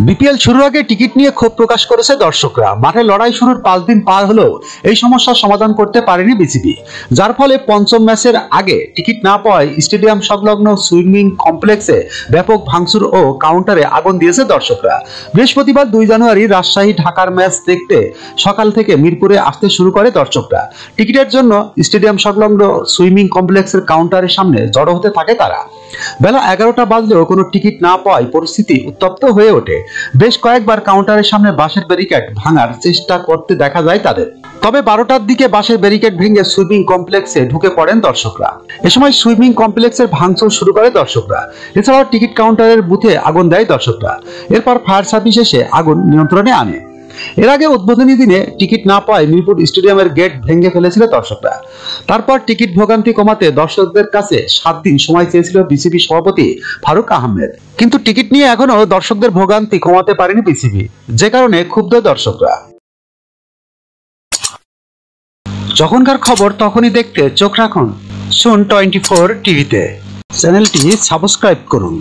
BPL শুরুর আগে ticket নিয়ে ক্ষোভ প্রকাশ করেছে দর্শকরা। মাঠে লড়াই শুরুর 5 দিন পার হলেও এই সমস্যার সমাধান করতে পারেনি বিসিবি, যার ফলে পঞ্চম ম্যাচের আগে টিকিট না পাওয়ায় স্টেডিয়াম সংলগ্ন সুইমিং কমপ্লেক্সে ব্যাপক ভাঙচুর ও কাউন্টারে আগুন দিয়েছে দর্শকরা। বৃহস্পতিবার 2 জানুয়ারি রাজশাহী ঢাকার ম্যাচ দেখতে সকাল থেকে মিরপুরে আসতে শুরু করে দর্শকরা। টিকিটের জন্য স্টেডিয়াম সংলগ্ন সুইমিং কমপ্লেক্সের কাউন্টারের সামনে জড়ো হতে থাকে তারা। বেলা 11টা বাজলেও কোনো টিকিট না পাওয়ায় পরিস্থিতি উত্তপ্ত হয়ে ওঠে। বেশ কয়েকবার কাউন্টারের সামনে বাঁশের ব্যারিকেড ভাঙার চেষ্টা করতে দেখা যায় তাদের। তবে 12টার দিকে বাঁশের ব্যারিকেড ভেঙে সুইমিং কমপ্লেক্সে ঢুকে পড়েন দর্শকরা। এ সময় সুইমিং কমপ্লেক্সের ভাঙচুর শুরু করে দর্শকরা। এছাড়াও টিকিট কাউন্টারের বুথে আগুন দেয় দর্শকরা। এরপর ফায়ার সার্ভিস এসে আগুন নিয়ন্ত্রণে আনে। এর আগে উদ্বোধনী দিনে টিকিট না পাওয়ায় মিরপুর স্টেডিয়ামের গেট ভেঙে ফেলেছিল দর্শকরা। তারপর টিকিট ভোগান্তি কমাতে দর্শকদের কাছে 7 দিন সময় চেয়েছিল বিসিবি সভাপতি ফারুক আহমেদ, কিন্তু টিকিট নিয়ে এখনো দর্শকদের ভোগান্তি কমাতে পারেনি বিসিবি, যে কারণে ক্ষুব্ধ দর্শকরা। যখনকার খবর তখনই দেখতে চোখ রাখুন সুন 24 টিভিতে। চ্যানেলটি সাবস্ক্রাইব করুন।